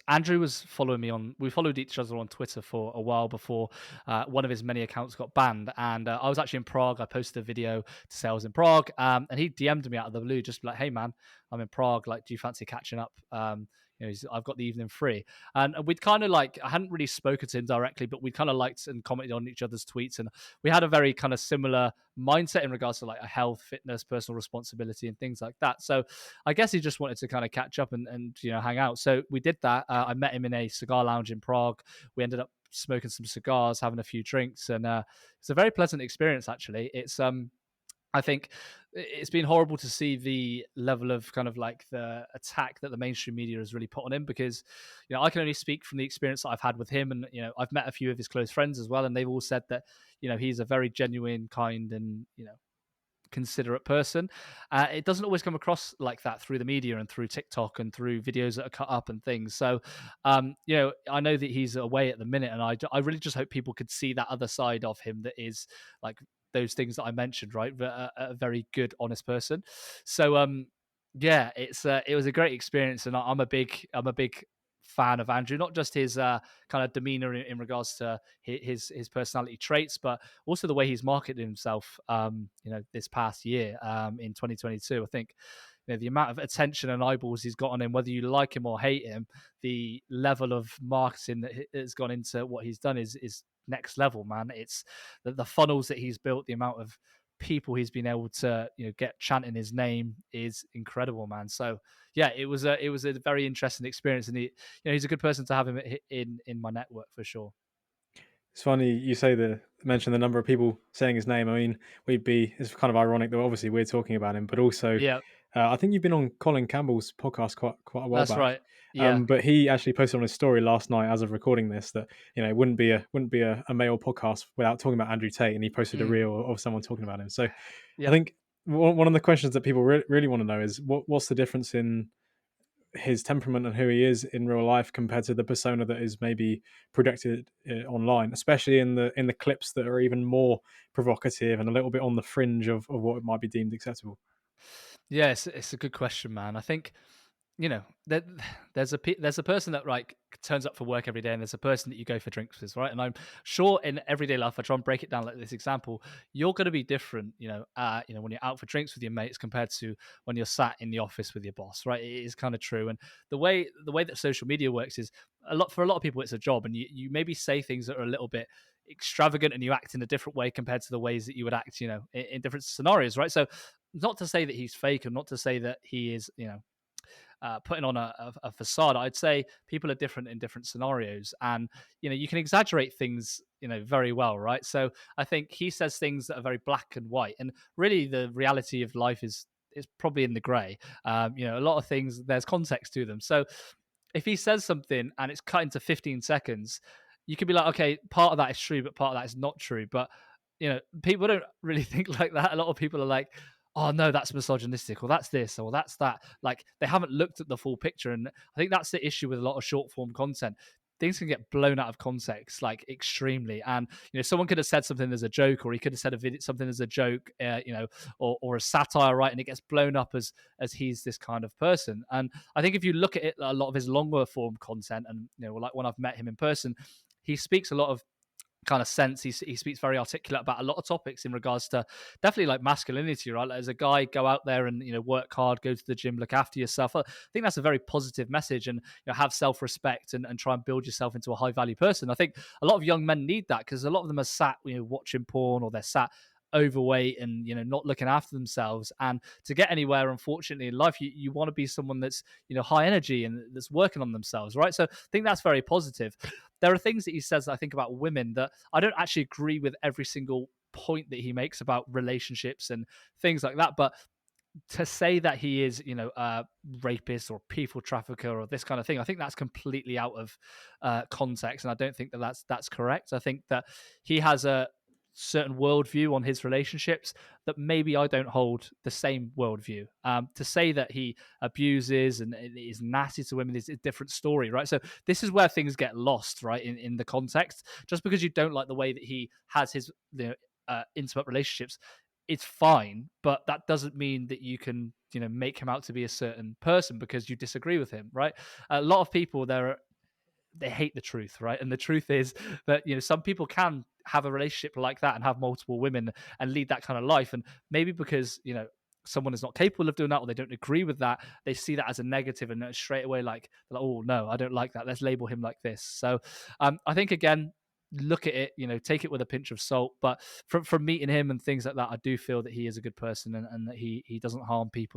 Andrew was following me on. We followed each other on Twitter for a while before one of his many accounts got banned, and I was actually in Prague. I posted a video to say I was in Prague, and he DM'd me out of the blue, just like, "Hey man, I'm in Prague. Like, do you fancy catching up? I've got the evening free." And we'd kind of like, I hadn't really spoken to him directly, but we kind of liked and commented on each other's tweets, and we had a very kind of similar mindset in regards to like a health, fitness, personal responsibility, and things like that. So I guess he just wanted to kind of catch up and hang out. So we did that. I met him in a cigar lounge in Prague. We ended up smoking some cigars, having a few drinks, and it's a very pleasant experience. Actually, it's I think it's been horrible to see the level of kind of like the attack that the mainstream media has really put on him, because I can only speak from the experience that I've had with him, and I've met a few of his close friends as well, and they've all said that he's a very genuine, kind, and considerate person. It doesn't always come across like that through the media and through TikTok and through videos that are cut up and things. So, I know that he's away at the minute, and I really just hope people could see that other side of him that is like those things that I mentioned, right? A very good, honest person. So, yeah, it was a great experience, and I'm a big fan of Andrew, not just his kind of demeanor in regards to his personality traits, but also the way he's marketed himself, this past year, in 2022. I think, the amount of attention and eyeballs he's got on him, whether you like him or hate him, the level of marketing that has gone into what he's done is next level, man. It's the funnels that he's built, the amount of people he's been able to get chanting his name is incredible, man. So yeah, it was a very interesting experience, and he's a good person to have him in my network for sure. It's funny you say mention the number of people saying his name. I mean, it's kind of ironic that obviously we're talking about him, but also Yeah, I think you've been on Colin Campbell's podcast quite a while that's back. right. Yeah. But he actually posted on his story last night, as of recording this, that it wouldn't be a male podcast without talking about Andrew Tate, and he posted a Mm. reel of someone talking about him. So I Yep. think one of the questions that people really want to know is what's the difference in his temperament and who he is in real life compared to the persona that is maybe projected online, especially in the clips that are even more provocative and a little bit on the fringe of what might be deemed acceptable. Yeah, it's a good question, man. I think that there's a person that like turns up for work every day, and there's a person that you go for drinks with, right? And I'm sure in everyday life, I try and break it down like this example. You're going to be different, when you're out for drinks with your mates compared to when you're sat in the office with your boss, right? It is kind of true. And the way that social media works is for a lot of people, it's a job, and you maybe say things that are a little bit extravagant, and you act in a different way compared to the ways that you would act, in different scenarios, right? So, not to say that he's fake, and not to say that he is, putting on a facade. I'd say people are different in different scenarios, and you can exaggerate things, very well, right? So I think he says things that are very black and white, and really the reality of life is probably in the grey. A lot of things, there's context to them. So if he says something and it's cut into 15 seconds, you could be like, okay, part of that is true, but part of that is not true. But people don't really think like that. A lot of people are like, oh no, that's misogynistic, or that's this, or that's that. Like, they haven't looked at the full picture. And I think that's the issue with a lot of short form content. Things can get blown out of context, like extremely. And someone could have said something as a joke, or he could have said something as a joke, or a satire, right? And it gets blown up as he's this kind of person. And I think if you look at it, a lot of his longer form content, and like when I've met him in person, he speaks a lot of kind of sense. He speaks very articulate about a lot of topics in regards to definitely like masculinity, right? Like, as a guy, go out there and work hard, go to the gym, look after yourself. I think that's a very positive message, and have self-respect, and try and build yourself into a high value person. I think a lot of young men need that, because a lot of them are sat watching porn, or they're sat overweight and not looking after themselves. And to get anywhere, unfortunately, in life, you want to be someone that's high energy and that's working on themselves, right? So I think that's very positive. There are things that he says, I think, about women that I don't actually agree with every single point that he makes about relationships and things like that. But to say that he is, a rapist or people trafficker or this kind of thing, I think that's completely out of context, and I don't think that that's correct. I think that he has a certain worldview on his relationships that maybe I don't hold the same worldview. To say that he abuses and is nasty to women is a different story, right? So this is where things get lost, right, in the context. Just because you don't like the way that he has his intimate relationships, it's fine, but that doesn't mean that you can make him out to be a certain person because you disagree with him, right? A lot of people, there are they hate the truth, right? And the truth is that, some people can have a relationship like that and have multiple women and lead that kind of life. And maybe because, someone is not capable of doing that, or they don't agree with that, they see that as a negative, and straight away oh no, I don't like that, let's label him like this. So I think, again, look at it, take it with a pinch of salt. But from meeting him and things like that, I do feel that he is a good person, and that he doesn't harm people.